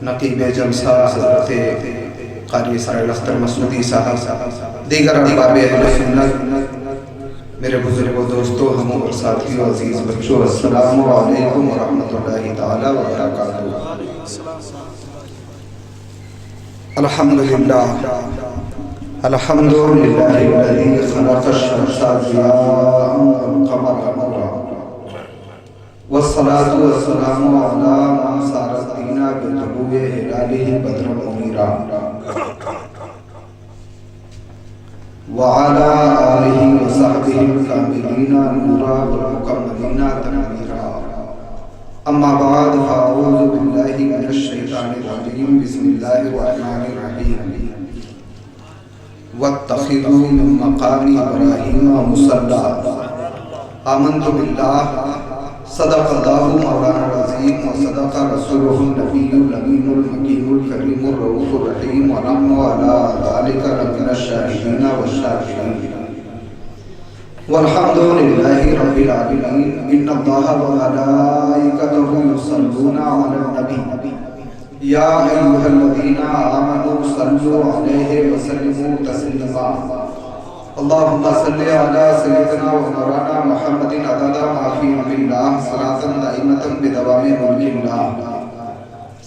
نقیب جلسہ حضرت قاری اسرائیل اختر مسعودی صاحب، دیگر احباب اہل سنت، میرے بزرگوں، دوستوں، ہموں اور ساتھیوں، عزیز بچوں، السلام علیکم ورحمۃ اللہ تعالی وبرکاتہ۔ الحمدللہ الحمدللہ الذی خلق الشمس ضیاء والقمر نورا والصلاة والسلام علی من سار الدین بطلوع ہلالہ بدرا منیرا وعلى آلہ وصحبہ الکاملین نورا والمکملین تنویرا۔ اما بعد فاعوذ باللہ من الشیطان الرجیم، بسم اللہ الرحمن الرحیم۔ واتخذوا من مقام ابراہیم مصلی۔ آمنت باللہ، صدق اللہ مولانا العظیم وصدق رسولہ النبی الامین المکین الکریم الرؤوف الرحیم، ونحن علی ذلک لمن الشاہدین والشاکرین، والحمد للہ رب العالمین۔ ان اللہ وملائکتہ یصلون علی النبی یا ایھا الذین آمنوا صلوا علیہ وسلموا تسلیما۔ اللہم صلی علی سیدنا و مولانا محمد عدد ما فی علم اللہ، صلاۃ دائمۃ بدوام ملک اللہ۔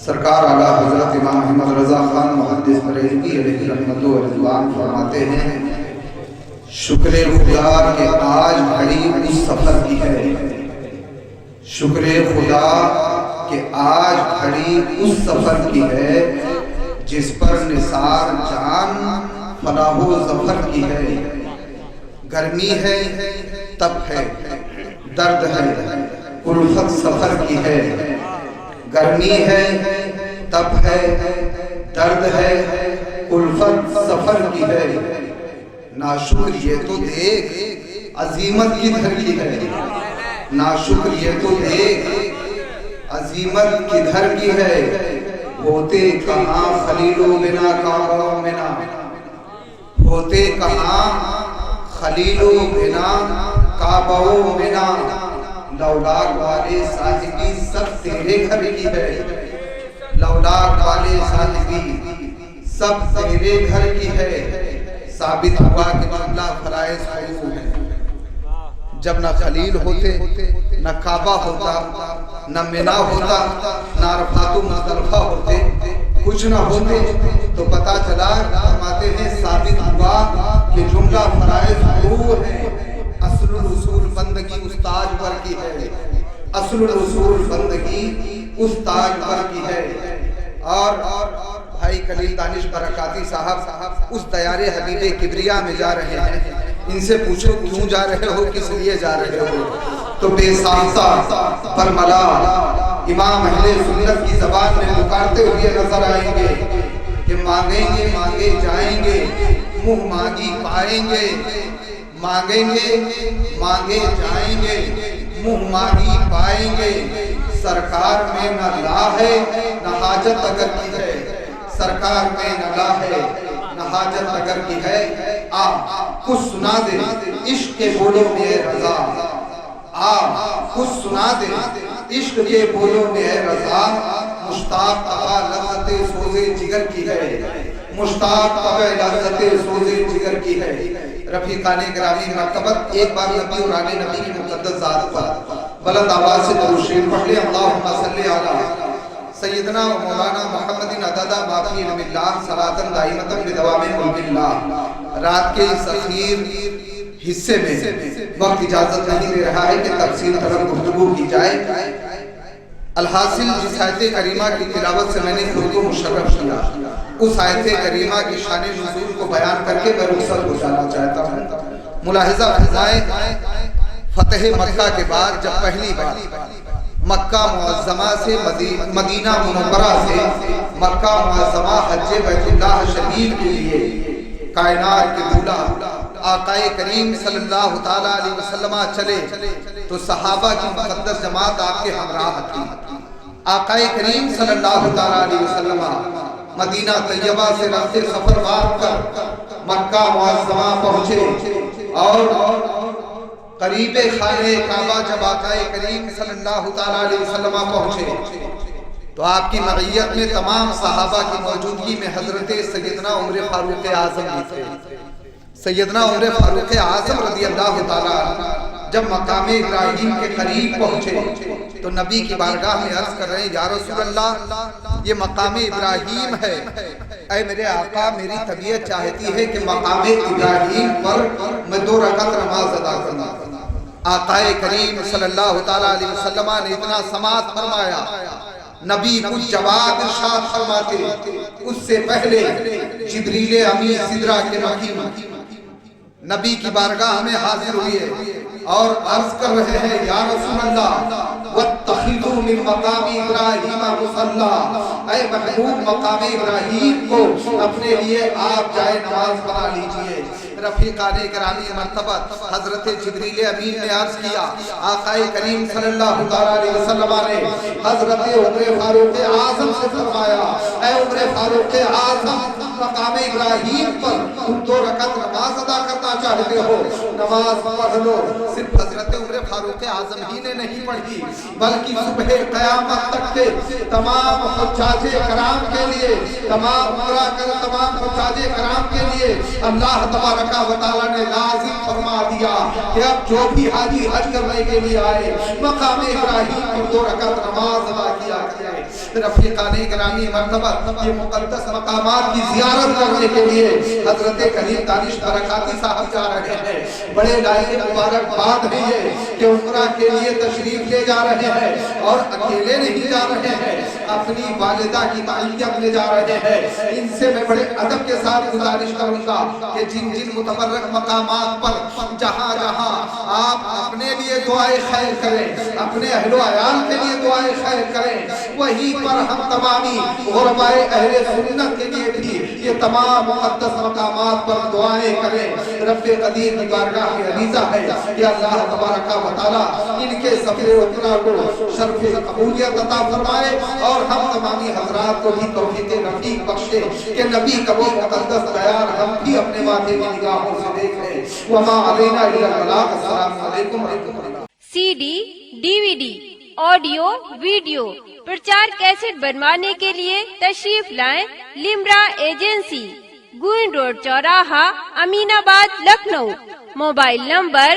سرکار اعلیٰ حضرت امام احمد رضا خان محدث بریلوی علیہ رحمت و رضوان فرماتے ہیں، شکر خدا کہ آج گھڑی اس سفر کی ہے، شکر خدا کہ آج گھڑی اس سفر کی ہے، جس پر نثار جان فلاح و ظفر کی ہے۔ گرمی ہے تب ہے، درد ہے الفت سفر کی ہے۔ گرمی ہے تب ہے، درد ہے الفت سفر کی ہے۔ ناشکر یہ تو دیکھ عظیمت کدھر کی ہے، ناشکر یہ تو دیکھ عظیمت کدھر کی ہے۔ ہوتے کہاں خلیل و منا کعبہ و منا، ہوتے کہاں خلیل و منا کعبہ و منا، لولاک والے صاحبی سب تیرے گھر کی ہے، لولاک والے صاحبی سب تیرے گھر کی ہے۔ ثابت ہوا کہ جملہ فرائض خوب ہے۔ جب نہ خلیل ہوتے، نہ کعبہ ہوتا، نہ منا ہوتا، نہ عرفات و مزدلفہ ہوتے، کچھ نہ ہوتے، تو پتہ چلا فرماتے ہیں ثابت ہوا کہ جملہ فرائض خوب ہے۔ اصل الرسول بندگی استاج پر کی ہے، اصل الرسول بندگی استاج پر کی ہے۔ اور بھائی خلیل دانش برکاتی صاحب اس دیار حبیب کبریا میں جا رہے ہیں، ان سے پوچھو کیوں جا رہے ہو، کس لیے جا رہے ہو؟ تو بے ساختہ برملا امام اہل سنت کی زبان میں پکارتے ہوئے نظر آئیں گے کہ مانگیں گے مانگے جائیں گے، منہ مانگی پائیں گے، مانگیں گے مانگے جائیں گے، منہ مانگی پائیں گے۔ سرکار میں نہ لا ہے نہ حاجت اگر کی ہے، سرکار میں نہ لا ہے نہ حاجت اگر کی ہے۔ آ کچھ سنا دے عشق کے بولوں میں اے رضا، آ کچھ سنا دے عشق کے بولوں میں اے رضا، مشتاق طبع لذت سوز جگر کی ہے، مشتاق طبع لذت سوز جگر کی ہے۔ رفیقان گرامی مرتبت ایک بار نبی اور آل نبی کی مقدس ذات پر بلند آواز سے درود شریف پڑھ لیں۔ اللہم صلی علی سیدنا و مولانا محمد عدد ما فی علم اللہ، صلاۃ دائمۃ بدوام ملک اللہ۔ رات کے اس اخیر حصے میں وقت اجازت نہیں دے رہا ہے کہ تفصیل طلب گفتگو کی جائے۔ الحاصل جس آیت کریمہ کی تلاوت سے میں نے خود کو مشرف کیا، اس آیت کریمہ کی شان نزول کو بیان کر کے میں رخصت گزارنا چاہتا ہوں۔ ملاحظہ فرمائیں، فتح مکہ کے بعد جب پہلی بار مکہ معظمہ سے مدینہ منورہ سے مکہ معظمہ حج بیت اللہ شریف کے لیے کائنات کے دولہ آقا کریم صلی اللہ تعالیٰ علیہ وسلم چلے تو صحابہ کی مقدس جماعت آپ کے ہمراہ تھی۔ آقا کریم صلی اللہ تعالیٰ علیہ وسلم مدینہ طیبہ سے راستے سفر وار کر مکہ معظمہ پہنچے اور قریب خانہ کعبہ جب آقا کریم صلی اللہ تعالیٰ علیہ وسلم پہنچے تو آپ کی معیت میں تمام صحابہ کی موجودگی میں حضرت سیدنا عمر فاروق اعظم بھی تھے۔ سیدنا عمر فاروق اعظم رضی اللہ تعالیٰ جب مقام ابراہیم کے قریب پہنچے تو نبی کی بارگاہ میں عرض کر رہے ہیں، یا رسول اللہ یہ مقام ابراہیم ہے، اے میرے آقا میری طبیعت چاہتی ہے کہ مقام ابراہیم پر میں 2 رکعت نماز ادا کروں۔ آقا کریم صلی اللہ تعالیٰ علیہ وسلم نے اتنا سماعت فرمایا، نبی کچھ جواب ارشاد فرماتے، اس سے پہلے جبریل امین سدرہ کے مکین نبی کی بارگاہ میں حاضر ہوئے اور عرض کر رہے ہیں، یا رسول اللہ وَاتَّخِذُوا مِن مَقَامِ إِبْرَاهِيمَ مُصَلَّى، اے محبوب مقام ابراہیم کو اپنے لیے آپ جائے نماز بنا لیجئے۔ رفیقان گرامی مرتبت حضرت جبریل امین نے عرض کیا، آقا کریم صلی اللہ علیہ وسلم نے حضرت عمر فاروق اعظم سے فرمایا، اے عمر فاروق اعظم مقام ابراہیم پر تم 2 رکعت نماز ادا کرنا چاہتے ہو، نماز پڑھ لو۔ صرف حضرت عمر فاروق اعظم ہی نے نہیں پڑھی بلکہ صبح قیامت تک کے تمام حجاج کرام کے لیے، تمام حجاج کرام کے لیے اللہ تبارک و تعالیٰ نے لازم فرما دیا کہ اب جو بھی حاجی حج کرنے کے لیے آئے مقام ابراہیم پر 2 رکعت نماز ادا کیا کرے۔ رفیقان گرامی مرتبت یہ مقدس مقامات کی زیارت کرنے کے لیے حضرت کریم دانش برکاتی صاحب جا رہے ہیں۔ بڑے لائق مبارکباد ہے یہ کہ عمرہ کے لیے تشریف لے جا رہے ہیں اور اکیلے نہیں جا رہے ہیں، اپنی والدہ کی معیت لے جا رہے ہیں۔ ان سے میں بڑے ادب کے ساتھ گزارش کروں گا کہ جن متبرک مقامات پر جہاں جہاں آپ اپنے لیے دعائیں خیر کریں، اپنے اہل و عیال کے لیے دعائیں خیر کریں، وہیں پر ہم تمامی غربائے اہل سنت کے لیے بھی یہ تمام مقدس مقامات پر دعائیں کریں۔ رب قدیر کی بارگاہ میں عریضہ ہے کہ اللہ تبارک و تعالیٰ ان کے سفر اطلاع کو شرف قبولیت عطا فرمائے اور ہم تمامی حضرات کو بھی توفیق رفیق بخشے کہ نبی کا وہ مقدس بیان ہم بھی اپنے ماتھے کی نگاہوں سے دیکھ لیں۔ وما علینا الا البلاغ۔ السلام علیکم ورحمۃ اللہ۔ CD, DVD, آڈیو ویڈیو پرچار کیسٹ بنوانے کے لیے تشریف لائیں لمرا ایجنسی، گوئن روڈ چوراہا، امین آباد، لکھنؤ۔ موبائل نمبر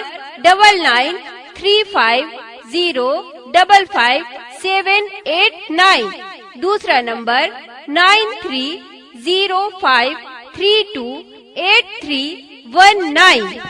9935055789، دوسرا نمبر 9305328319۔